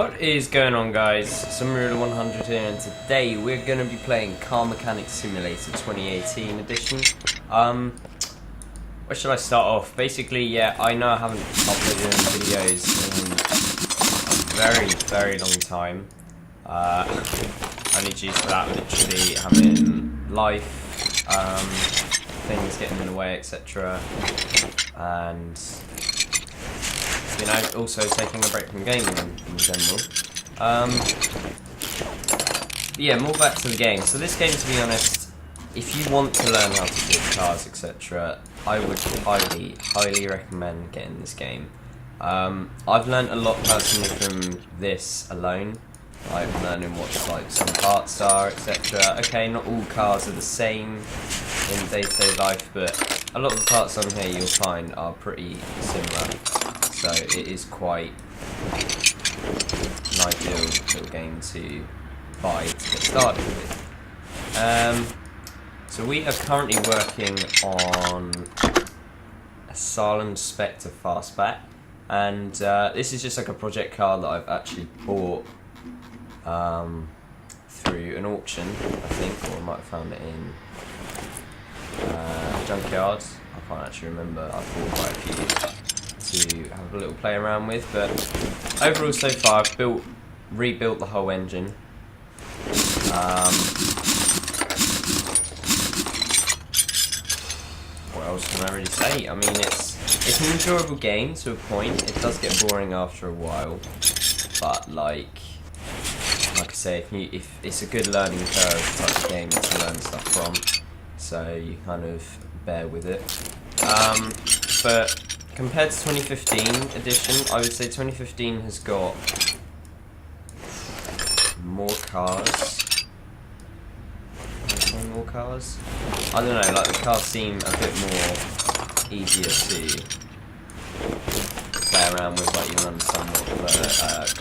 What is going on, guys? Samurai 100 here, and today we're going to be playing Car Mechanic Simulator 2018 edition. Where should I start off? Basically, yeah, I know I haven't uploaded any videos in a very long time. Only due to that literally having life, things getting in the way, etc. And you know, also taking a break from gaming in general. Yeah, more back to the game. So this game, to be honest, if you want to learn how to build cars, etc., I would highly recommend getting this game. I've learned a lot personally from this alone. I'm learning what like some parts are, etc. Okay, not all cars are the same in day-to-day life, but a lot of the parts on here you'll find are pretty similar. So it is quite an ideal little game to buy to get started with. So we are currently working on a Salem Spectre fastback, and this is just like a project car that I've actually bought through an auction, I think, or I might have found it in junkyard. I can't actually remember. I've bought quite a few to have a little play around with, but overall so far I've rebuilt the whole engine. What else can I really say? I mean, it's an enjoyable game to a point. It does get boring after a while, but like I say, if it's a good learning curve type of game to learn stuff from, so you kind of bear with it. But compared to 2015 edition, I would say 2015 has got more cars. More cars? I don't know, like the cars seem a bit more easier to play around with, like you understand what the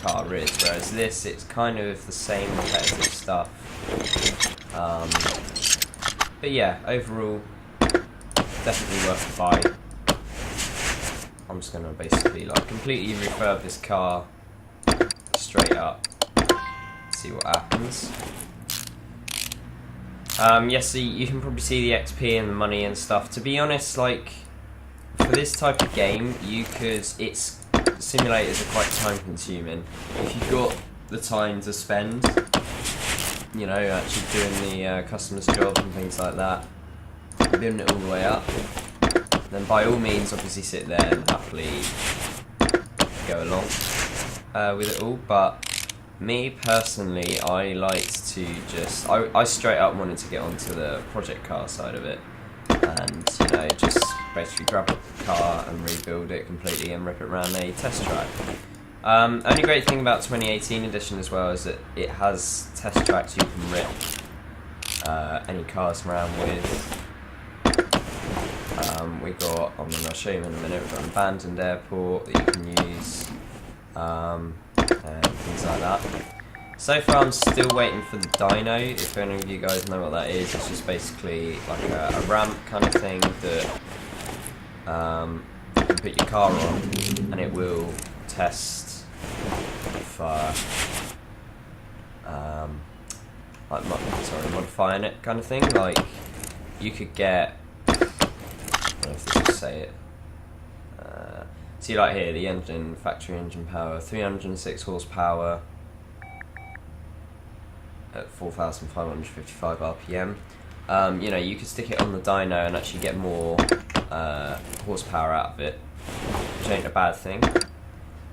car is, whereas this, it's kind of the same repetitive stuff. But yeah, overall, definitely worth the buy. I'm just gonna basically like completely refurb this car straight up, see what happens. Yes, so you can probably see the XP and the money and stuff. To be honest, like for this type of game, simulators are quite time consuming. If you've got the time to spend, you know, actually doing the customers' jobs and things like that, building it all the way up, then by all means obviously sit there and happily go along with it all. But me personally, I liked to just, I straight up wanted to get onto the project car side of it, and you know, just basically grab a car and rebuild it completely and rip it around a test track. Only great thing about 2018 edition as well is that it has test tracks you can rip any cars around with. I'm going to show you in a minute, we've got an abandoned airport that you can use, and things like that. So far I'm still waiting for the dyno. If any of you guys know what that is, it's just basically like a ramp kind of thing that you can put your car on and it will test for modifying it kind of thing. Like you could get, I don't know if this will say it. See, like here, the engine, factory engine power, 306 horsepower at 4,555 RPM. You know, you could stick it on the dyno and actually get more horsepower out of it, which ain't a bad thing.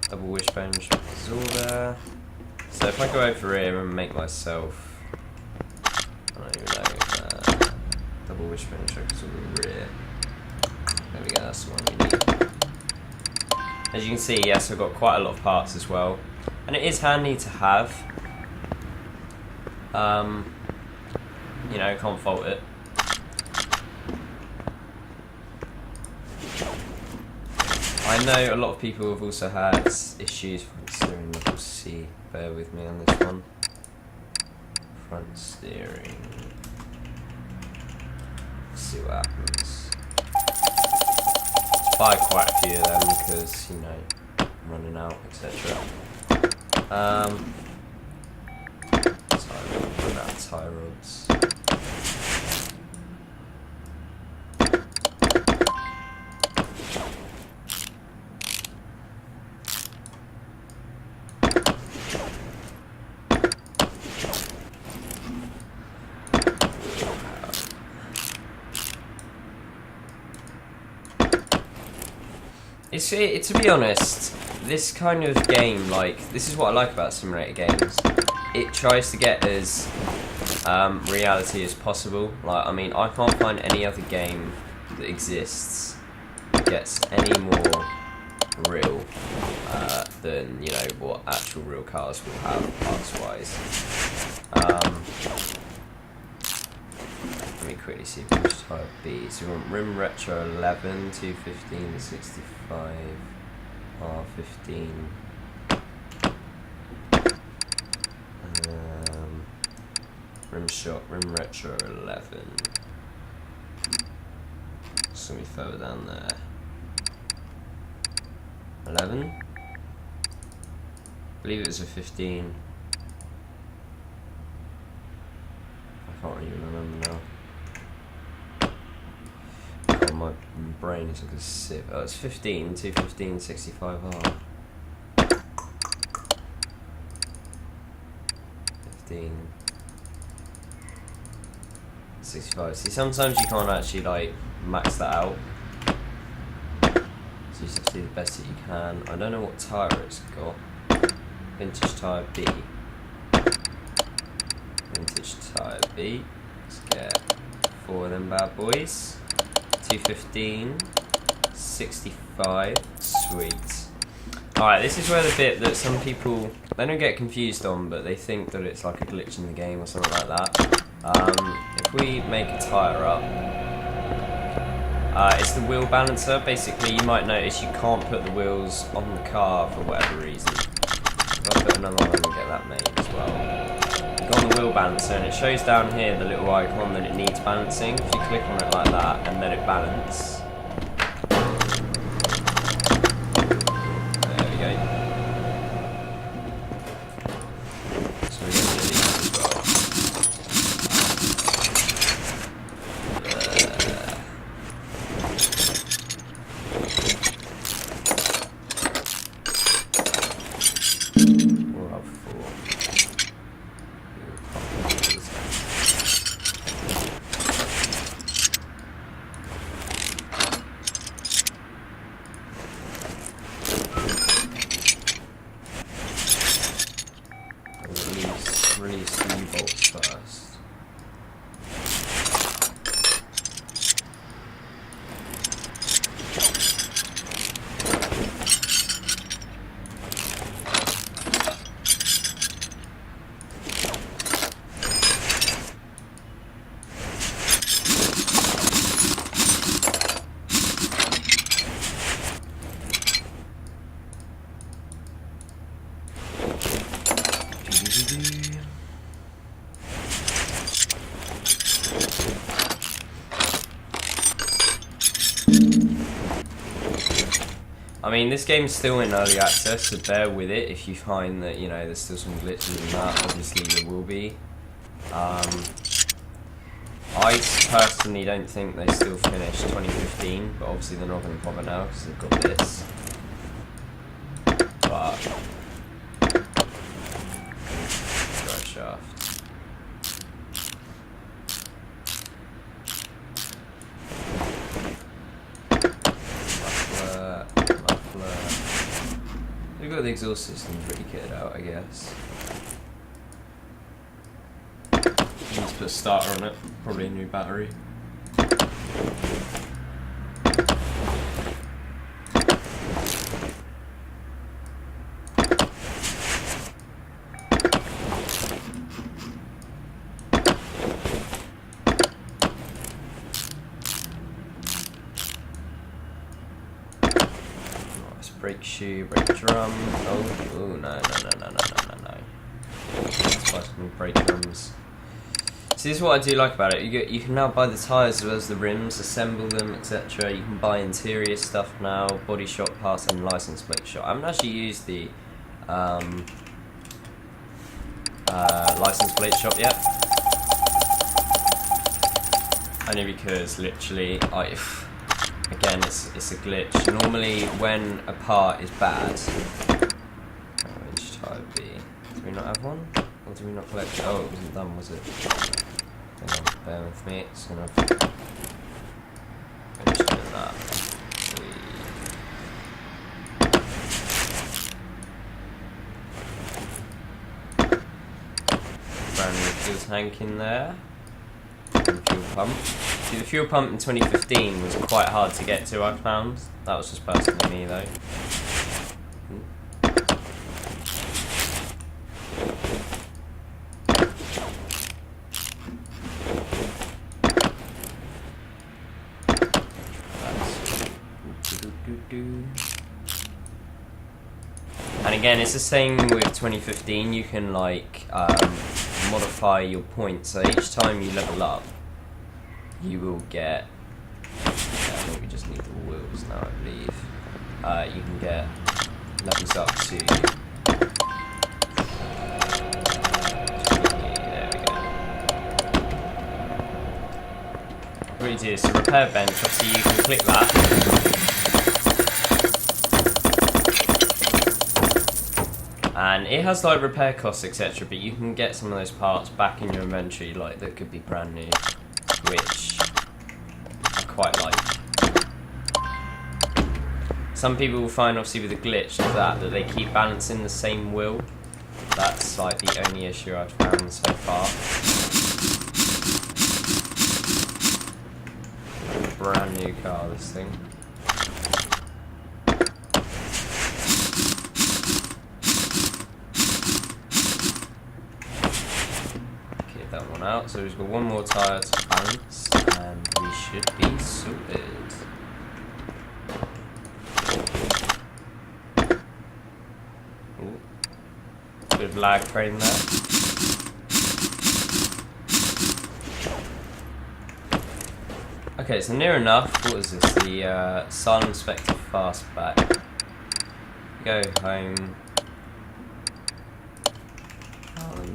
Double wishbone absorber. So if I go over here and make myself, I don't even know, double wishbone absorber rear. There we go, that's the one we need. As you can see, yes, I've got quite a lot of parts as well, and it is handy to have. You know, can't fault it. I know a lot of people have also had issues front steering. We'll see. Bear with me on this one. Front steering. Let's see what happens. Buy quite a few of them because, you know, I'm running out, etc. Sorry, run out of tie rods. To be honest, this kind of game, like, this is what I like about simulator games. It tries to get as reality as possible. Like, I mean, I can't find any other game that exists that gets any more real than, you know, what actual real cars will have parts-wise. Let me quickly see which type B. So we want rim retro 11, 215, 65, R15. Rim shot, rim retro 11. It's gonna be further down there. 11? I believe it was a 15. I can't even remember now. God, my brain is like a sieve. Oh, it's 15, 215, 65R. 15. 65. See, sometimes you can't actually like max that out. So you just have to do the best that you can. I don't know what tyre it's got. Vintage tyre B. Vintage tyre B. Let's get 4 of them bad boys. 215. 65. Sweet. Alright, this is where the bit that some people, they don't get confused on, but they think that it's like a glitch in the game or something like that. If we make a tyre up, it's the wheel balancer. Basically, you might notice you can't put the wheels on the car for whatever reason. If I put another one and get that made as well. You go on the wheel balancer and it shows down here the little icon that it needs balancing. If you click on it like that and let it balance. There we go. So we're going to do these as well. Release the bolts first. I mean, this game's still in early access, so bear with it if you find that, you know, there's still some glitches in that. Obviously, there will be. I personally don't think they still finished 2015, but obviously they're not going to bother now because they've got this. But drive shaft. We've got the exhaust system pretty kitted out, I guess. Let's put a starter on it, probably a new battery. Brake shoe, brake drum. Oh, no. Let's buy some brake drums. See, this is what I do like about it. You can now buy the tyres as well as the rims, assemble them, etc. You can buy interior stuff now, body shop parts and license plate shop. I haven't actually used the license plate shop yet. Only because literally, again, it's a glitch. Normally, when a part is bad, which type B? Do we not have one? Or do we not collect? Oh, it wasn't done, was it? Hang on, bear with me. It's gonna finish doing that. Brand new fuel tank in there. And fuel pump. See, the fuel pump in 2015 was quite hard to get to, I found. That was just personally me though. And again, it's the same with 2015. You can like modify your points. So each time you level up, you will get. I think we just need the wheels now, I believe. You can get levels up to. There we go. What you do is a repair bench. Obviously, you can click that. And it has like repair costs, etc. But you can get some of those parts back in your inventory, like that could be brand new, which I quite like. Some people will find, obviously, with a glitch of that they keep balancing the same wheel. That's like the only issue I've found so far. Brand new car, this thing. That one out, so we've got one more tyre to balance and we should be sorted. Ooh. Bit of lag frame there. Okay, so near enough. What is this? The Salem Spectre fastback. Go home.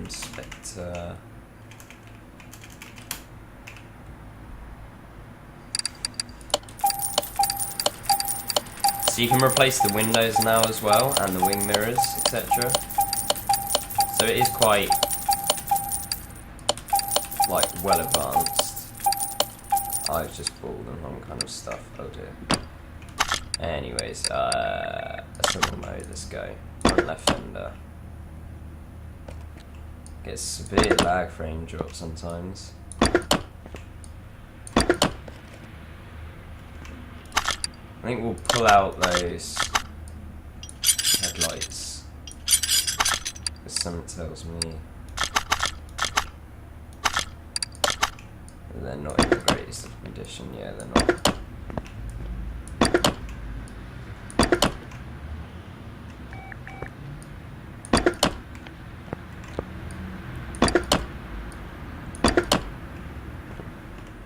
Spectre. So you can replace the windows now as well, and the wing mirrors, etc. So it is quite, like, well advanced. I've just bought the wrong kind of stuff. Oh dear. Anyways, assemble mode, let's go. Front left fender. Gets severe lag frame drop sometimes. I think we'll pull out those headlights, because something tells me they're not in the greatest of condition. Yeah, they're not.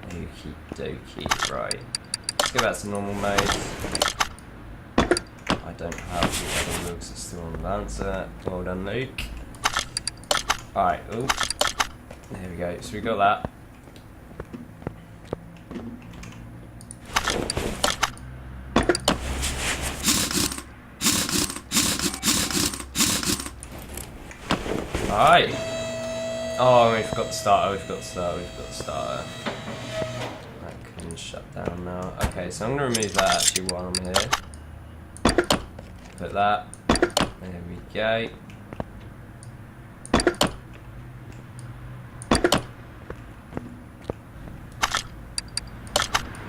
Okie dokie, right. Go back to normal mode. I don't have the other wheels that's still on the Lancer. Well done, Luke. Alright, oh. There we go. So we got that. Alright. Oh, we forgot the starter, Shut down now. Okay, so I'm going to remove that actually while I'm here. Put that. There we go. I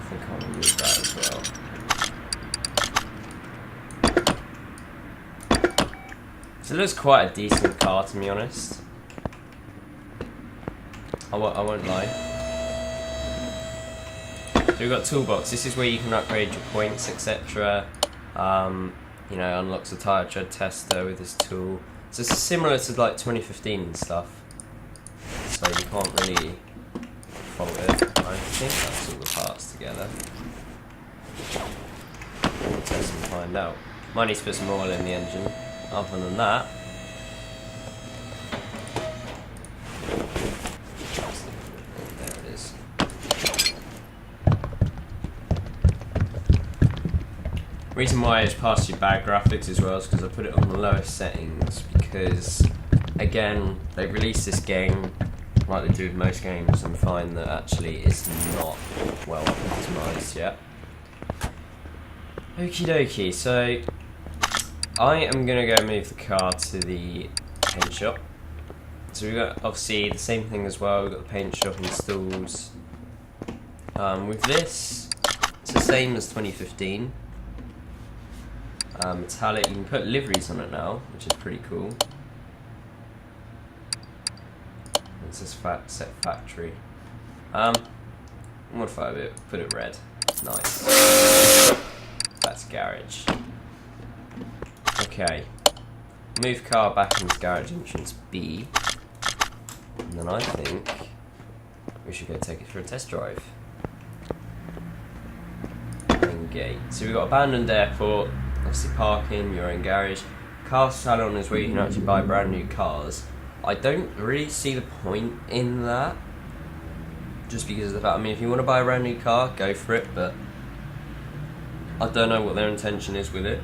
think I'll remove that as well. So it looks quite a decent car, to be honest. I won't lie. So we've got toolbox. This is where you can upgrade your points, etc. You know, unlocks a tyre tread tester with this tool. So it's similar to like 2015 and stuff. So you can't really fault it. I think that's all the parts together. We'll test and find out. Might need to put some oil in the engine. Other than that, Reason why it's partially bad graphics as well is because I put it on the lowest settings, because again they released this game like they do with most games and find that actually it's not well optimised yet. Okie dokie, so I am going to go move the car to the paint shop. So we've got obviously the same thing as well, we've got the paint shop installed. With this, it's the same as 2015. Metallic, you can put liveries on it now, which is pretty cool. It says set factory. Modify a bit, put it red. Nice. That's garage. Okay. Move car back into garage entrance B. And then I think we should go take it for a test drive. Main gate. So we've got abandoned airport, obviously parking, your own garage. Car salon is where you can actually buy brand new cars. I don't really see the point in that. Just because of the fact, I mean, if you want to buy a brand new car, go for it, but I don't know what their intention is with it.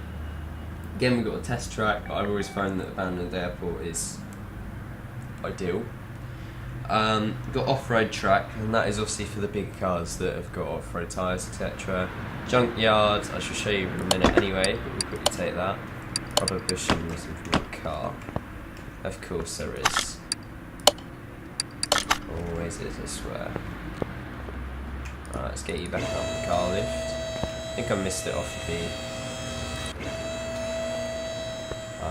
Again, we've got a test track, but I've always found that abandoned airport is ideal. Got off-road track, and that is obviously for the big cars that have got off-road tyres, etc. Junkyard, I shall show you in a minute anyway, but we'll quickly take that. Rubber bushing missing from the car. Of course there is. Always is, I swear. Alright, let's get you back up the car lift. I think I missed it off the... I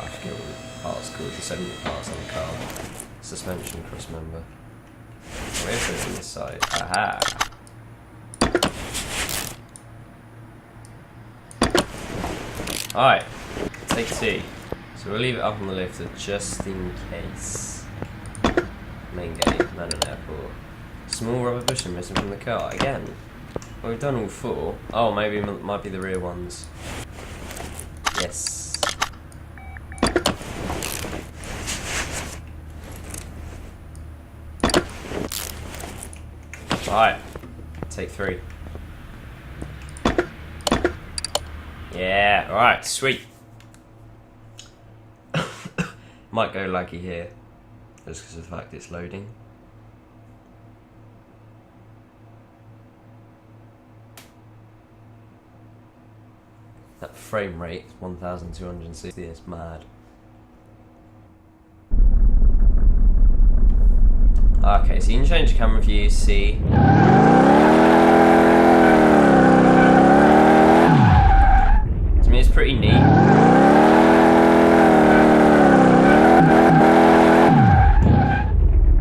forget what the part's called, the 7 parts on the car. Suspension cross member. Where's it on this side? Aha! Alright, take 2. So we'll leave it up on the lift just in case. Main gate, London Airport. Small rubber bushing missing from the car. Again. Well, we've done all 4. Oh, maybe it might be the rear ones. Yes. Alright. Take 3. Yeah, alright, sweet. Might go laggy here, just because of the fact it's loading. That frame rate, 1260, is mad. Okay, so you can change the camera view, see. To me it's pretty neat.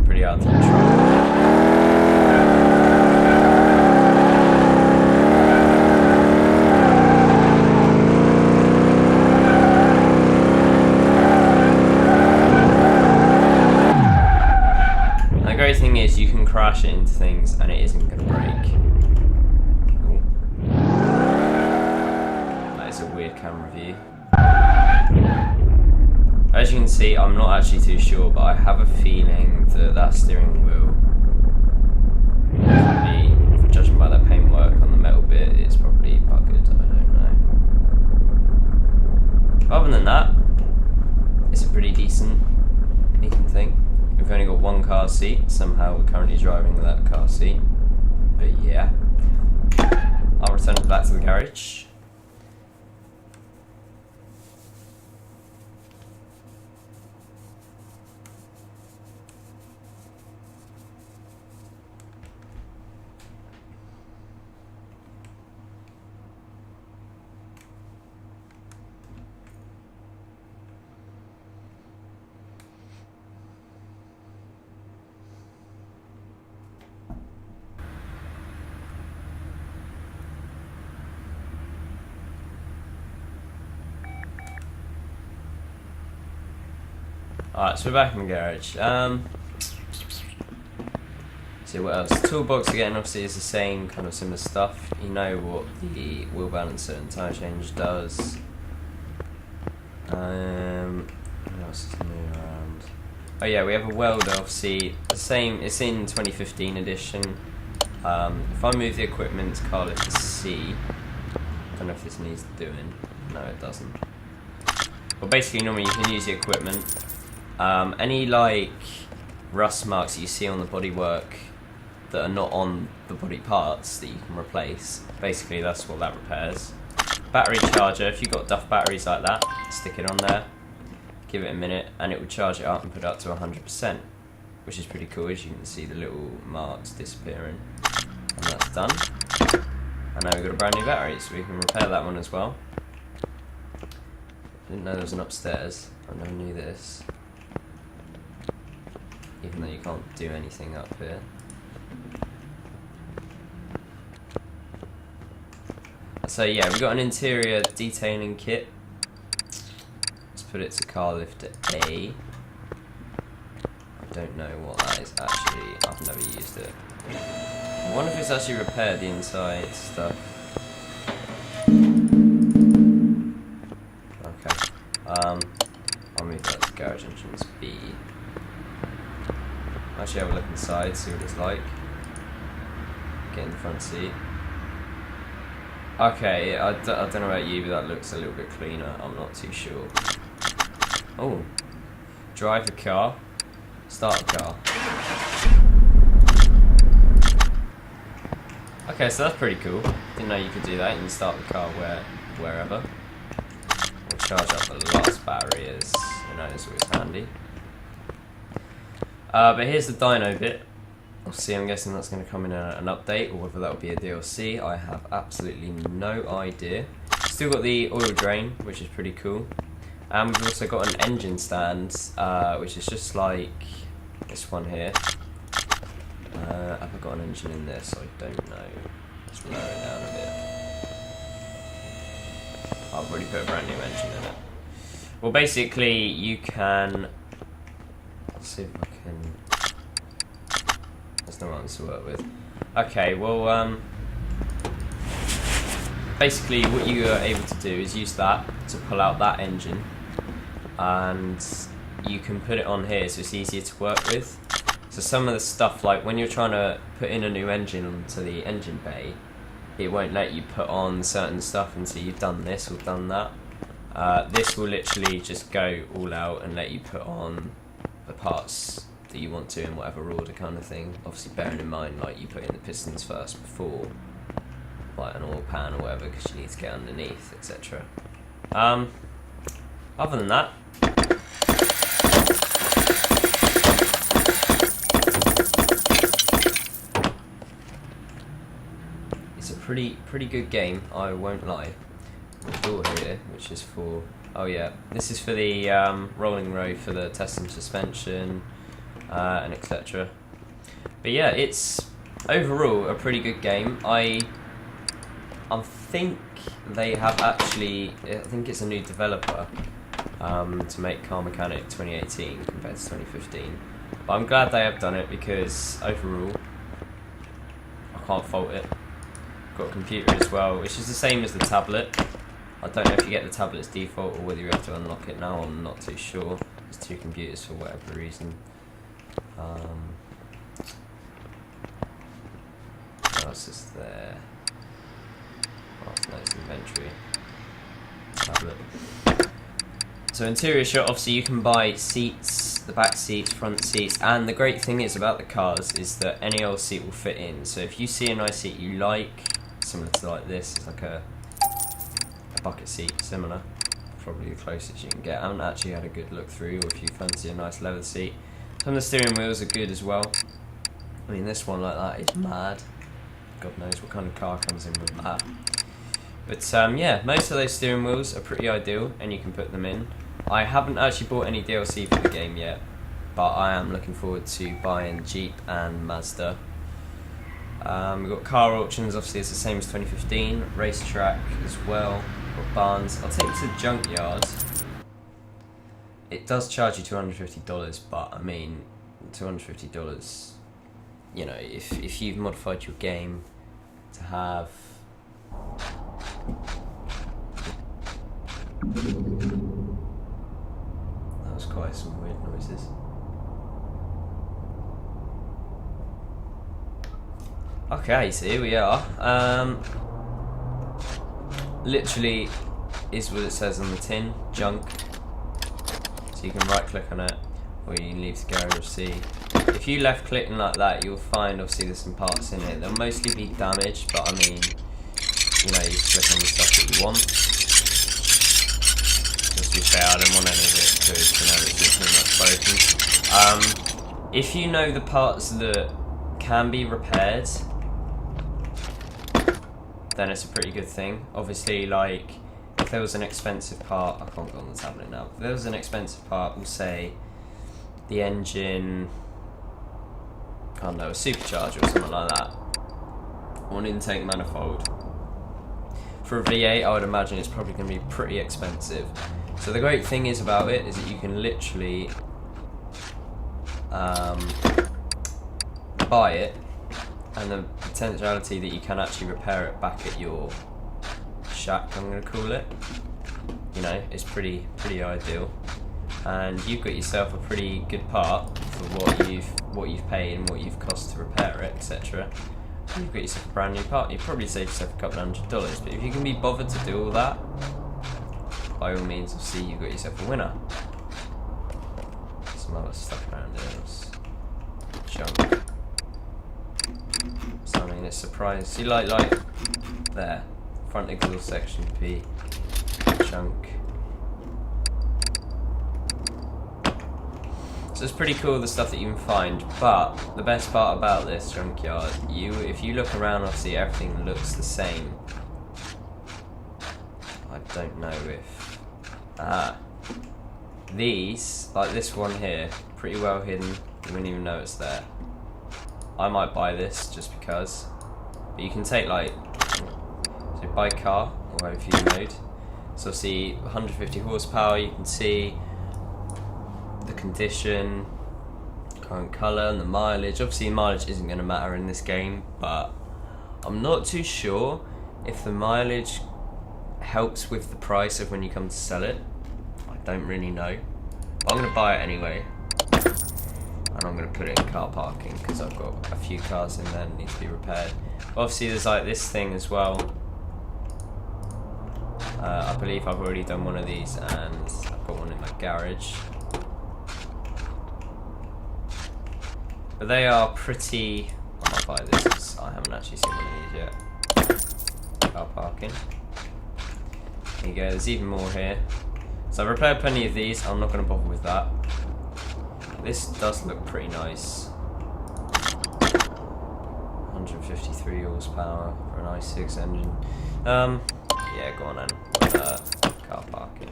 Pretty hard to control. The great thing is you can crash it into things and it isn't going to break. Ooh. That is a weird camera view. As you can see, I'm not actually too sure, but I have a feeling that that steering wheel, probably, for judging by the paintwork on the metal bit, it's probably buggered. I don't know. Other than that, it's a pretty decent thing. We've only got 1 car seat. Somehow we're currently driving without a car seat. But yeah, I'll return it back to the garage. Alright, so we're back in the garage. See what else. Toolbox again, obviously is the same kind of similar stuff. You know what the wheel balancer and tyre change does. What else is new around? Oh yeah, we have a welder, obviously the same. It's in 2015 edition. If I move the equipment to car lift to C, then know if this needs doing. No, it doesn't. But basically, normally you can use the equipment. Any like rust marks that you see on the bodywork that are not on the body parts that you can replace, basically that's what that repairs. Battery charger, if you've got Duff batteries like that, stick it on there, give it a minute, and it will charge it up and put it up to 100%, which is pretty cool, as you can see the little marks disappearing. And that's done. And now we've got a brand new battery, so we can repair that one as well. Didn't know there was an upstairs. I never knew this. Even though you can't do anything up here. So yeah, we've got an interior detailing kit. Let's put it to car lifter A. I don't know what that is actually. I've never used it. I wonder if it's actually repaired the inside stuff. Okay. I'll move that to garage entrance B. Actually have a look inside, see what it's like. Get in the front seat. Okay, I don't know about you, but that looks a little bit cleaner. I'm not too sure. Oh. Drive the car. Start the car. Okay, so that's pretty cool. Didn't know you could do that. You can start the car wherever. We'll charge up the last battery, as you know, it's always handy. But here's the dyno bit. Obviously, I'm guessing that's going to come in an update, or whether that will be a DLC. I have absolutely no idea. Still got the oil drain, which is pretty cool. And we've also got an engine stand, which is just like this one here. Have I got an engine in this? I don't know. Let's lower it down a bit. I've already put a brand new engine in it. Well, basically, you can... Let's see if I can... There's no ones to work with. Okay, well, basically what you are able to do is use that to pull out that engine, and you can put it on here so it's easier to work with. So some of the stuff, like when you're trying to put in a new engine onto the engine bay, it won't let you put on certain stuff until you've done this or done that. This will literally just go all out and let you put on the parts that you want to in whatever order, kind of thing. Obviously bearing in mind, like, you put in the pistons first before like an oil pan or whatever, because you need to get underneath, etc. Other than that, it's a pretty good game, I won't lie. The door here, which is for, oh yeah, this is for the rolling road for the test and suspension, and etc. But yeah, it's overall a pretty good game. I think they have actually, I think it's a new developer to make Car Mechanic 2018 compared to 2015. But I'm glad they have done it, because overall I can't fault it. Got a computer as well, which is the same as the tablet. I don't know if you get the tablet's default or whether you have to unlock it now, I'm not too sure. There's two computers for whatever reason. What else is there? Oh, no, it's inventory. Tablet. So interior shot, obviously you can buy seats, the back seats, front seats, and the great thing is about the cars is that any old seat will fit in. So if you see a nice seat you like, similar to like this, it's like a bucket seat, similar, probably the closest you can get. I haven't actually had a good look through, or if you fancy a nice leather seat. Some of the steering wheels are good as well. I mean, this one like that is mad. God knows what kind of car comes in with that. But yeah, most of those steering wheels are pretty ideal, and you can put them in. I haven't actually bought any DLC for the game yet, but I am looking forward to buying Jeep and Mazda. We've got car auctions, obviously it's the same as 2015, racetrack as well, got barns. I'll take you to the junkyard. It does charge you $250, but I mean, $250, you know, if you've modified your game to have that was quite some weird noises. Okay, so here we are. literally is what it says on the tin, junk. So you can right click on it, or you can leave the garage C. If you left clicking like that, you'll find obviously there's some parts in it. They'll mostly be damaged, but I mean, you know, you can click on the stuff that you want. Just to be fair, I don't want any of it because, you know, it's too much broken. If you know the parts that can be repaired, then it's a pretty good thing. Obviously, like, if there was an expensive part, I can't go on the tablet now. If there was an expensive part, we'll say the engine, I don't know, a supercharger or something like that, or an intake manifold. For a V8, I would imagine it's probably going to be pretty expensive. So the great thing is about it is that you can literally buy it, and the potentiality that you can actually repair it back at your shack, I'm going to call it, you know, is pretty ideal. And you've got yourself a pretty good part for what you've paid and what you've cost to repair it, etc. You've got yourself a brand new part. You probably saved yourself a couple $100, but if you can be bothered to do all that, by all means, I'll see you've got yourself a winner. Some other stuff around here. Junk. So I mean, it's surprised. See, like there, front exhaust section P, junk. So it's pretty cool, the stuff that you can find, but the best part about this junkyard, if you look around, obviously everything looks the same. I don't know if... these, like this one here, pretty well hidden, you wouldn't even know it's there. I might buy this just because, but you can take like, so buy car, or overview mode, so see 150 horsepower, you can see the condition, current colour, and the mileage. Obviously mileage isn't going to matter in this game, but I'm not too sure if the mileage helps with the price of when you come to sell it. I don't really know, but I'm going to buy it anyway, and I'm going to put it in car parking because I've got a few cars in there that need to be repaired. Obviously there's like this thing as well. I believe I've already done one of these, and I've got one in my garage. But they are pretty... I might buy this because I haven't actually seen one of these yet. Car parking. There you go, there's even more here. So I've repaired plenty of these, I'm not going to bother with that. This does look pretty nice. 153 horsepower for an i6 engine. Yeah, go on then. Car parking.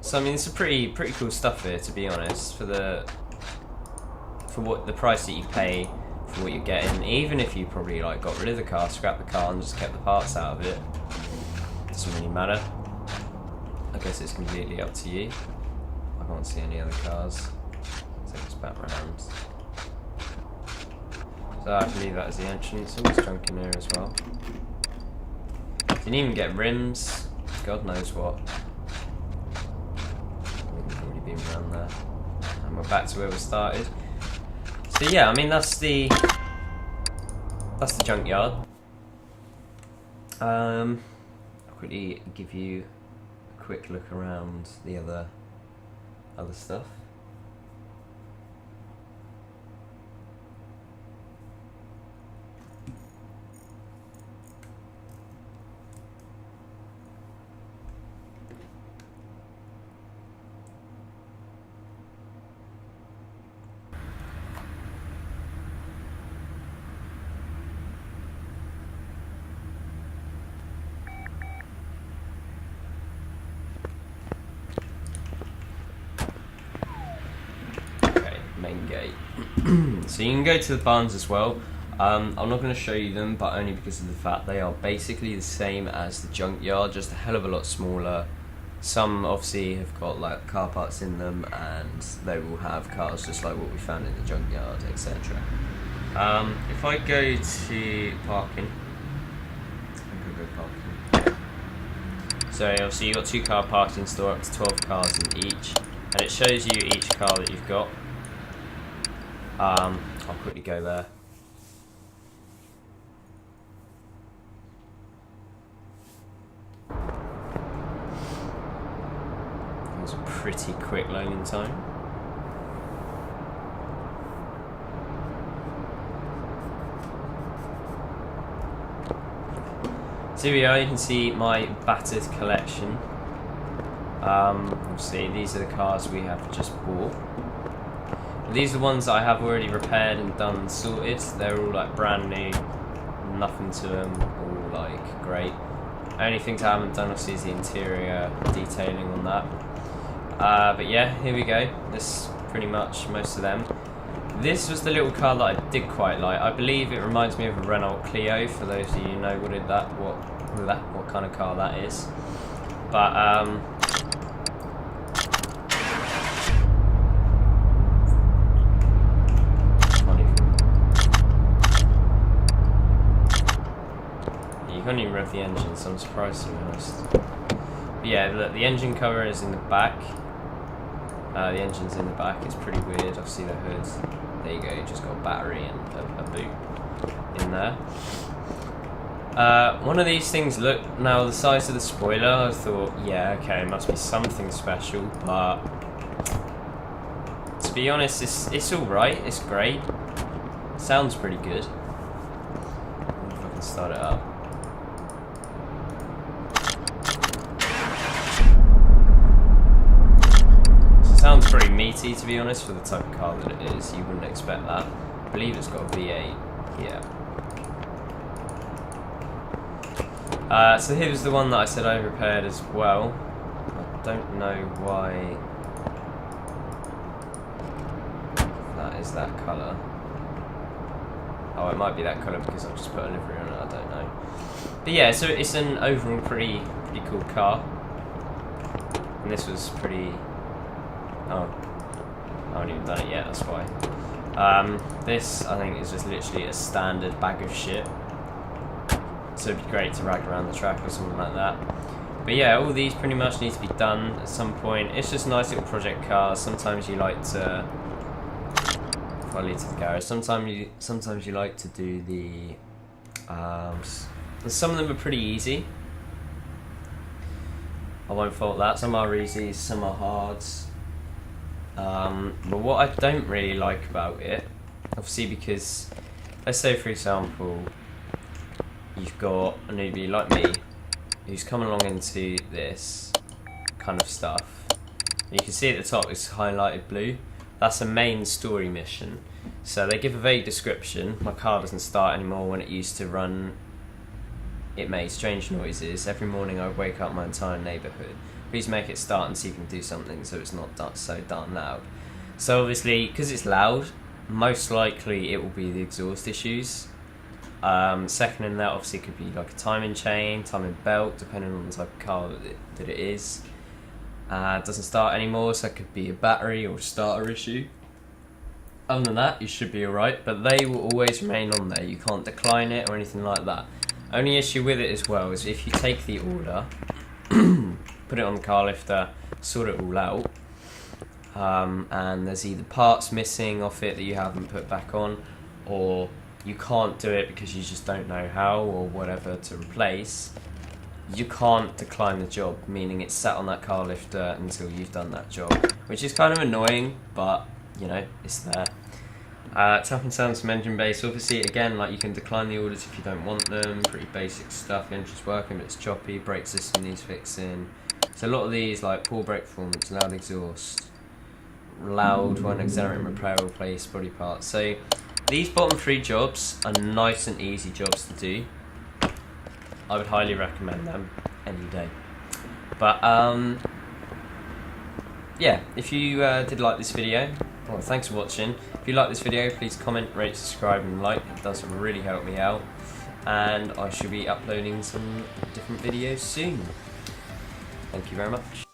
So I mean, it's a pretty cool stuff here, to be honest. For what the price that you pay for what you're getting, even if you probably like got rid of the car, scrapped the car, and just kept the parts out of it, doesn't really matter. I guess it's completely up to you. I can't see any other cars. Take us back round. So I can leave that as the entrance. All this junk in here as well. Didn't even get rims. God knows what. Been around there, and we're back to where we started. So yeah, I mean that's the junkyard. I'll quickly give you a quick look around the other stuff. Main gate. So you can go to the barns as well. I'm not going to show you them, but only because of the fact they are basically the same as the junkyard, just a hell of a lot smaller. Some obviously have got like car parts in them, and they will have cars just like what we found in the junkyard, etc. If I go to parking, so obviously you've got 2 car parking store up to 12 cars in each, and it shows you each car that you've got. I'll quickly go there. It's a pretty quick loading time. So here we are, you can see my battered collection. Obviously these are the cars we have just bought. These are the ones that I have already repaired and done and sorted. They're all like brand new, nothing to them, all like great. Only things I haven't done obviously is the interior detailing on that. But yeah, here we go. This is pretty much most of them. This was the little car that I did quite like. I believe it reminds me of a Renault Clio, for those of you who know what kind of car that is. But you can't even rev the engine, so I'm surprised, to be honest. But yeah, look, the engine cover is in the back. The engine's in the back. It's pretty weird. Obviously the hood. There you go. You just got a battery and a boot in there. One of these things. Look, now the size of the spoiler. I thought, yeah, okay, it must be something special. But to be honest, it's all right. It's great. Sounds pretty good. If I can start it up. Sounds pretty meaty, to be honest, for the type of car that it is. You wouldn't expect that. I believe it's got a V8. Yeah. So here's the one that I said I repaired as well. I don't know why that is that colour. Oh, it might be that colour because I've just put a livery on it. I don't know. But yeah, so it's an overall pretty cool car. And this was pretty. Oh, I haven't even done it yet, that's why. This, I think, is just literally a standard bag of shit. So it'd be great to rag around the track or something like that. But yeah, all these pretty much need to be done at some point. It's just nice little project cars. Sometimes you like to... If I lead to the garage, sometimes you like to do the... some of them are pretty easy. I won't fault that. Some are easy, some are hards. But what I don't really like about it, obviously, because let's say for example you've got a newbie like me who's coming along into this kind of stuff, and you can see at the top it's highlighted blue. That's a main story mission, so they give a vague description. My car doesn't start anymore. When it used to run, it made strange noises. Every morning I would wake up my entire neighbourhood. Please make it start and see if you can do something so it's not so darn loud. So obviously, because it's loud, most likely it will be the exhaust issues. Second in that, obviously, could be like a timing chain, timing belt, depending on the type of car that it is. It doesn't start anymore, so it could be a battery or a starter issue. Other than that, you should be alright, but they will always remain on there. You can't decline it or anything like that. Only issue with it as well is if you take the order, put it on the car lifter, sort it all out, and there's either parts missing off it that you haven't put back on, or you can't do it because you just don't know how or whatever to replace, you can't decline the job, meaning it's sat on that car lifter until you've done that job, which is kind of annoying, but you know, it's there. Tap and sound some engine bass. Obviously, again, like, you can decline the orders if you don't want them. Pretty basic stuff. Engine's working, but it's choppy. Brake system needs fixing. So a lot of these, like poor brake performance, loud exhaust, loud when accelerating repair, replace body parts. So these bottom three jobs are nice and easy jobs to do. I would highly recommend them any day. But yeah, if you did like this video, well, thanks for watching. If you like this video, please comment, rate, subscribe and like. It does really help me out. And I should be uploading some different videos soon. Thank you very much.